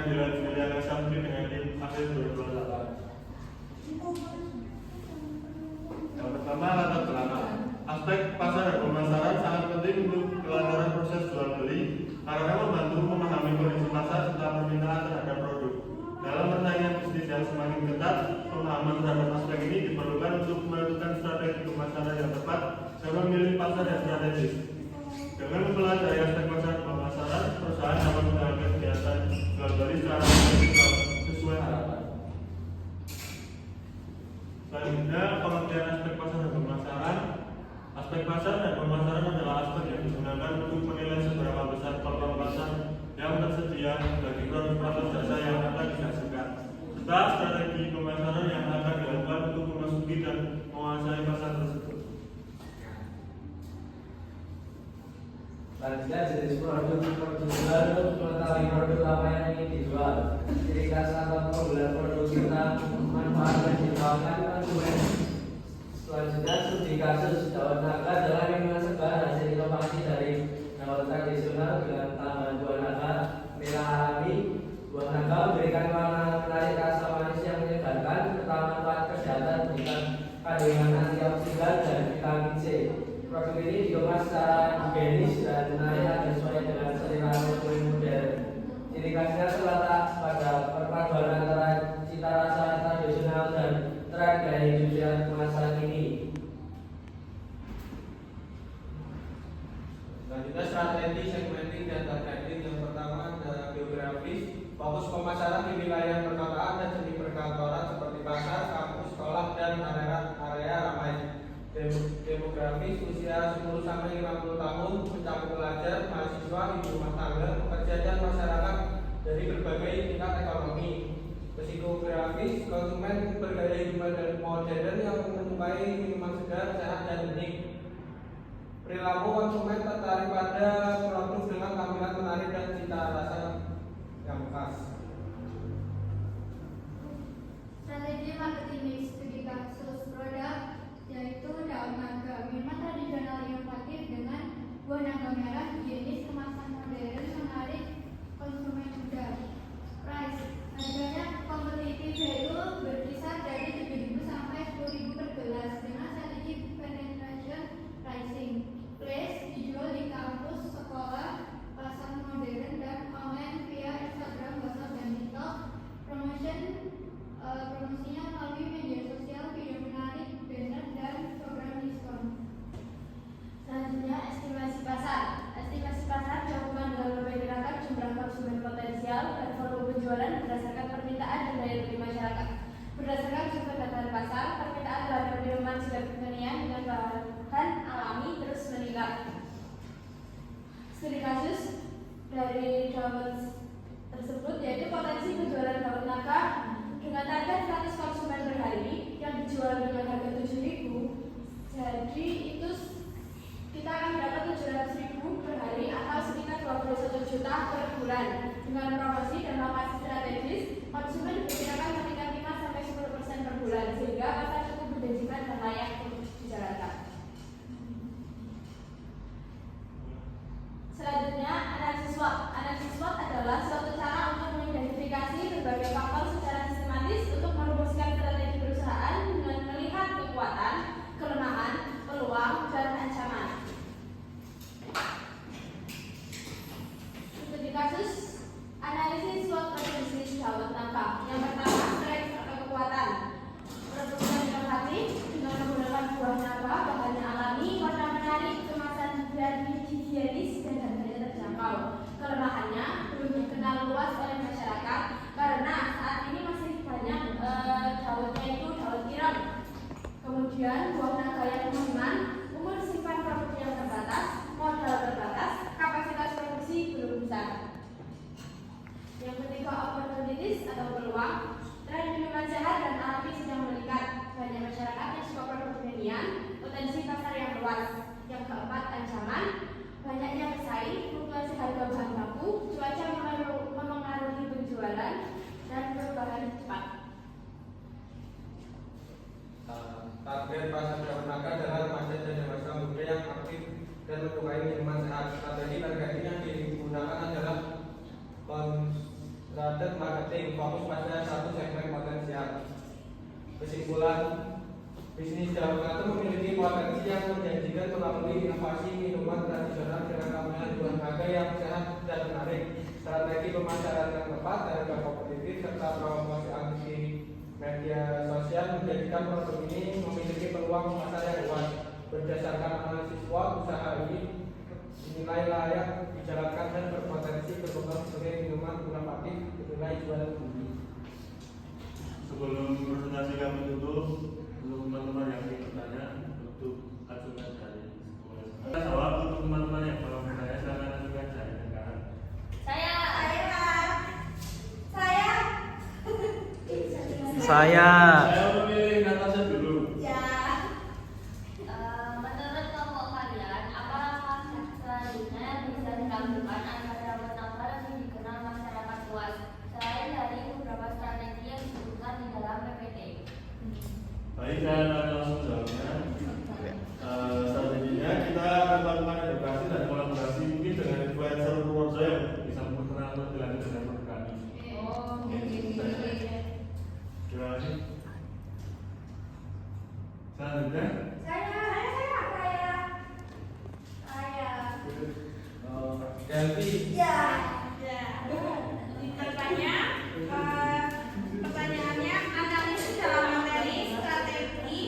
Pengadilan Negeri Jakarta Sampai dengan April 2008. Yang pertama, latar belakang. Aspek pasar dan pemasaran sangat penting untuk kelancaran proses jual beli karena membantu memahami kondisi pasar serta permintaan terhadap produk. Dalam persaingan bisnis yang semakin ketat, pemahaman terhadap aspek ini diperlukan untuk menentukan strategi pemasaran yang tepat dan memilih pasar yang strategis. Dengan mempelajari aspek pasar dan pemasaran, perusahaan dapat menjalankan kegiatan jual beli secara sesuai harapan. Selanjutnya, pengertian aspek pasar dan pemasaran. Aspek pasar dan pemasaran adalah aspek yang digunakan untuk menilai seberapa besar peluang pasar yang tersedia bagi produk-produk jasa yang akan dihasilkan, serta strategi pemasaran yang akan dilakukan untuk memasuki dan menguasai pasar tersebut. Selanjutnya, jenis produk jual, mengetahui produk apa yang ingin dijual, ciri khas atau keunggulan produk serta manfaat yang ditawarkan konsumen. Selanjutnya, studi kasus dawet naga adalah minuman segar hasil inovasi dari dawet tradisional dengan tambahan buah naga merah alami. Buah naga memberikan warna menarik, rasa manis yang menyegarkan, serta manfaat kesehatan dengan kandungan antioksidan dan vitamin C. Produk ini dikemas secara higienis dan menarik agar sesuai dengan selera konsumen modern. Ciri khasnya terletak pada perpaduan antara cita rasa tradisional dan tren gaya hidup yang masa kini. Selanjutnya, strategi, segmenting, dan targeting. Yang pertama adalah geografis. Fokus pemasaran di wilayah perkotaan dan semi perkantoran seperti pasar, kampus, sekolah, dan area ramai. Demografis, usia 10 sampai 50 tahun, mencakup pelajar, mahasiswa, ibu rumah tangga, pekerja, dan masyarakat dari berbagai tingkat ekonomi. Psikografis, konsumen bergaya hidup modern yang menyukai minuman segar, sehat, dan unik. Perilaku konsumen tertarik pada produk dengan tampilan menarik dan cita rasa yang khas. Strategi marketing mix, studi kasus produk yaitu daun naga, minuman tradisional inovatif dengan buah naga merah, higienis, kemasan modern, menarik konsumen muda. Price, harganya kompetitif yaitu berkisar dari 7.000 sampai 10.000 per gelas dengan strategi penetration pricing. Place, dijual di kampus, sekolah, pasar modern, dan online via Instagram, WhatsApp, dan TikTok. Promosinya melalui media sosial, video menarik, banner, dan program diskon. Selanjutnya, estimasi pasar. Estimasi pasar dilakukan dengan memperkirakan jumlah konsumen potensial dan volume penjualan berdasarkan permintaan dan daya beli masyarakat. Berdasarkan sumber data pasar, permintaan terhadap minuman segar kekinian dengan bahan alami terus meningkat. Studi kasus dari dawet tersebut yaitu potensi penjualan dawet naga dengan target 100 konsumen per hari yang dijual dengan harga 7.000. Jadi itu kita akan dapat 700.000 per hari atau sekitar 21 juta per bulan. Dengan promosi dan lokasi strategis, konsumen diperkirakan meningkat 5-10% per bulan sehingga pasar cukup menjanjikan dan layak untuk dijalankan. Selanjutnya, analisis SWOT. Analisis SWOT adalah suatu cara untuk mengidentifikasi berbagai faktor secara sistematis untuk merumuskan strategi perusahaan dengan melihat kekuatan, kelemahan, peluang, dan ancaman. Studi kasus analisis SWOT pada bisnis dawet naga. Yang pertama, strength atau kekuatan. Produk yang inovatif dengan menggunakan buah naga, bahannya alami, warna menarik, kemasan dan higienis, dan harganya terjangkau. Kelemahannya belum dikenal luas oleh masyarakat karena saat ini masih banyak dawetnya itu dawet ireng. Kemudian buah naga yang dominan, umur simpan produk yang terbatas, modal terbatas, kapasitas produksi belum besar. Yang ketiga, opportunities atau peluang. Tren minuman sehat dan alami sedang meningkat. Banyak masyarakat yang suka produk kekinian, potensi pasar yang luas. Yang keempat, ancaman. Banyaknya pesaing, fluktuasi harga bahan baku, cuaca memengaruhi penjualan, dan perubahan cepat. Target pasar dawet naga adalah remaja dan dewasa muda yang aktif dan menyukai minuman sehat. Strategi targeting yang digunakan adalah Strategi marketing fokus pada satu segmen potensial. Kesimpulan, bisnis Daun Nado memiliki potensi yang menjanjikan melalui inovasi minuman tradisional dengan tambahan buah naga yang sehat dan menarik, strategi pemasaran yang tepat, harga kompetitif, serta promosi aktif media sosial menjadikan produk ini memiliki peluang pasar yang luas. Berdasarkan analisis SWOT, usaha ini dinilai layak dijalankan dan berpotensi berkembang sebagai minuman inovatif bernilai jual tinggi. Sebelum presentasi kami tutup, untuk teman-teman yang ingin bertanya, untuk ajukan dari sekolah. Jawab untuk teman-teman yang belum bertanya, silakan ajukan dari negara. Saya. Saya. Saya memilih Natasha dulu. Menurut kelompok kalian, apa langkah selanjutnya yang bisa dilakukan agar dapat nakal lebih dikenal masyarakat luas selain dari beberapa strategi yang disebutkan di dalam PPT? Baik, saya akan langsung jawabnya. Strateginya kita akan melakukan edukasi dan kolaborasi mungkin dengan influencer Purworejo yang bisa memperkenalkan lebih lanjut dengan produk kami. Terima kasih. Selanjutnya, Delvi. Pertanyaannya, analisis dalam materi strategi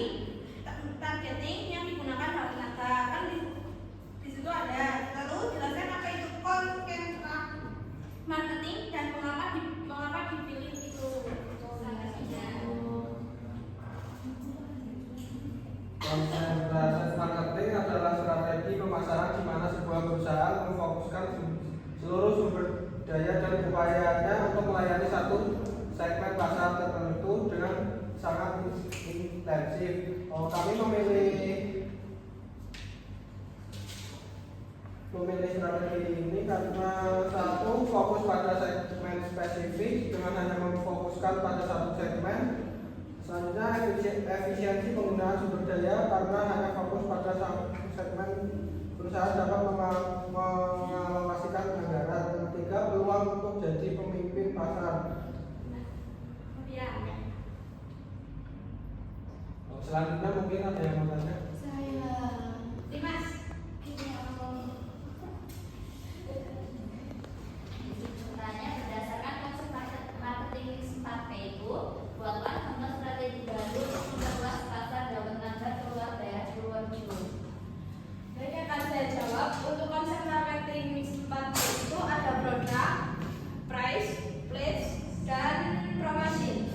targeting yang digunakan dalam kata kan di situ ada. Lalu jelaskan apa itu konten marketing dan mengapa dipilih itu. Konsentrasi marketing adalah strategi pemasaran di mana sebuah perusahaan memfokuskan seluruh sumber daya dan upayanya untuk melayani satu segmen pasar tertentu dengan sangat intensif. Kami memilih strategi ini karena satu, fokus pada segmen spesifik dengan hanya memfokuskan pada satu segmen. Selanjutnya, efisiensi penggunaan sumber daya karena hanya fokus pada satu segmen, perusahaan dapat mengalokasikan anggaran. Yang ketiga, peluang untuk jadi pemimpin pasar. Selanjutnya mungkin ada yang mau tanya. Dimas. Tanya berdasarkan konsep marketing 4P itu, buatlah contoh strategi baru untuk memperluas pasar daun naga keluar daerah Purworejo. Baik, akan saya jawab. Untuk konsep marketing mix 4P itu ada produk, price, place, dan promosi.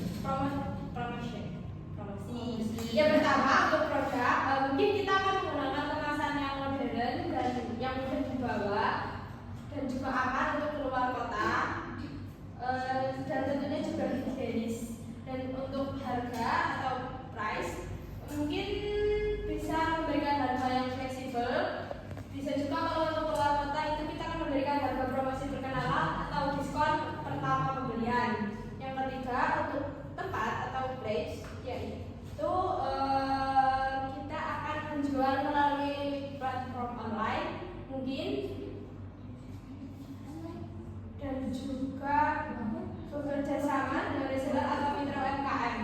Yang pertama untuk produk, mungkin kita akan menggunakan kemasan yang modern dan yang mudah dibawa dan juga aman untuk keluar kota, dan tentunya juga higienis. Dan untuk harga atau price, mungkin bisa memberikan harga yang fleksibel. Bisa juga kalau untuk keluar kota itu kita akan memberikan harga promosi perkenalan atau diskon pertama pembelian. Yang ketiga untuk tempat atau place, yaitu kita akan menjual melalui platform online mungkin, dan juga bekerja sama dengan reseller atau mitra UMKM,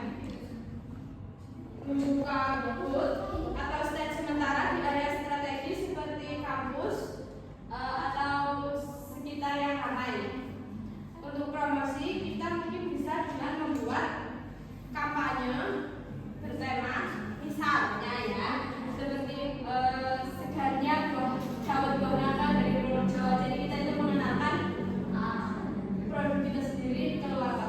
membuka booth atau stand sementara di area strategis seperti kampus atau sekitar yang ramai. Untuk promosi kita mungkin bisa dengan membuat kampanye bertema, misalnya ya seperti segarnya dawet buah naga dari Purworejo. Jadi kita itu mengenalkan produk kita sendiri keluar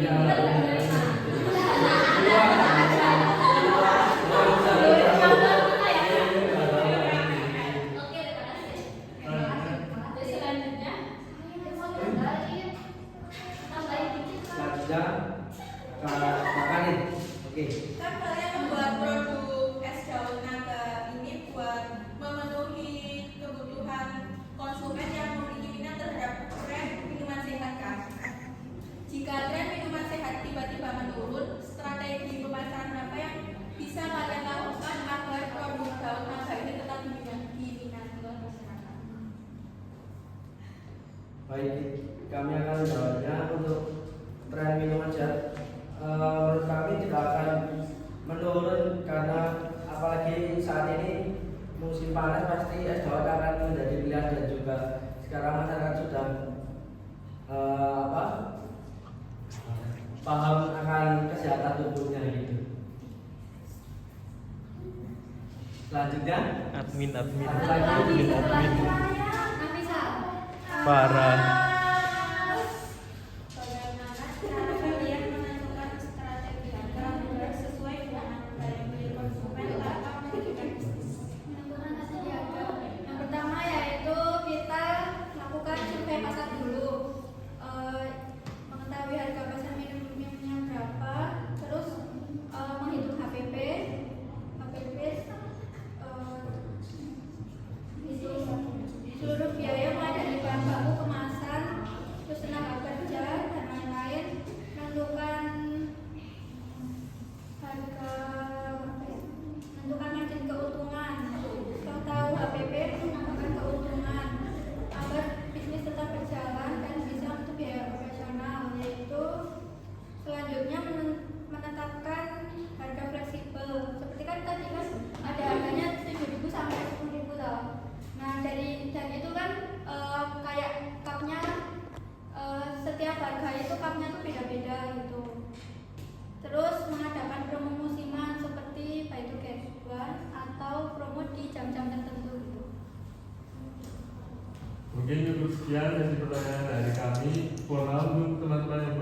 Oke, terima kasih. Jadi selanjutnya tambahin dikit. Selanjutnya makanin. Oke. Kan kalian membuat produk es daun naga ini buat memenuhi kebutuhan konsumen yang memiliki minat terhadap tren minuman sehat kan? Jika tren minuman sehat tiba-tiba menurun, strategi pemasaran apa yang bisa kalian lakukan agar produk daun naga ini tetap diminati oleh masyarakat? Baik, kami akan menjawabnya untuk tren minuman sehat. Menurut kami tidak akan menurun karena apalagi saat ini musim panas pasti es dawet akan menjadi pilihan dan juga sekarang masyarakat sudah paham akan kesehatan tubuhnya gitu. Selanjutnya Admin. Nafisa. Parah. Bagaimana cara kalian menentukan strategi harga agar sesuai dengan daya beli konsumen tanpa merugikan bisnis? Menentukan strategi harga. Yang pertama yaitu kita lakukan survei pasar dulu. Mengetahui harga pasar minumnya berapa, terus menghitung HPP, seluruh biaya mulai dari bahan baku, kemasan, terus tenaga kerja dan lain-lain, menentukan harga, menentukan margin keuntungan. Kalau tahu HPP, menentukan keuntungan agar bisnis tetap berjalan dan bisa untuk biaya operasional. Yaitu selanjutnya menetapkan harga fleksibel. Seperti kan tadi kan ada harganya 7.000 sampai 10.000 tau. Nah dan itu kan kayak cupnya setiap harga itu cupnya tuh beda-beda gitu. Terus mengadakan promo musiman seperti buy to get one atau promo di jam-jam tertentu gitu. Mungkin cukup sekian dari pertanyaan dari kami. Mohon maaf untuk teman-teman yang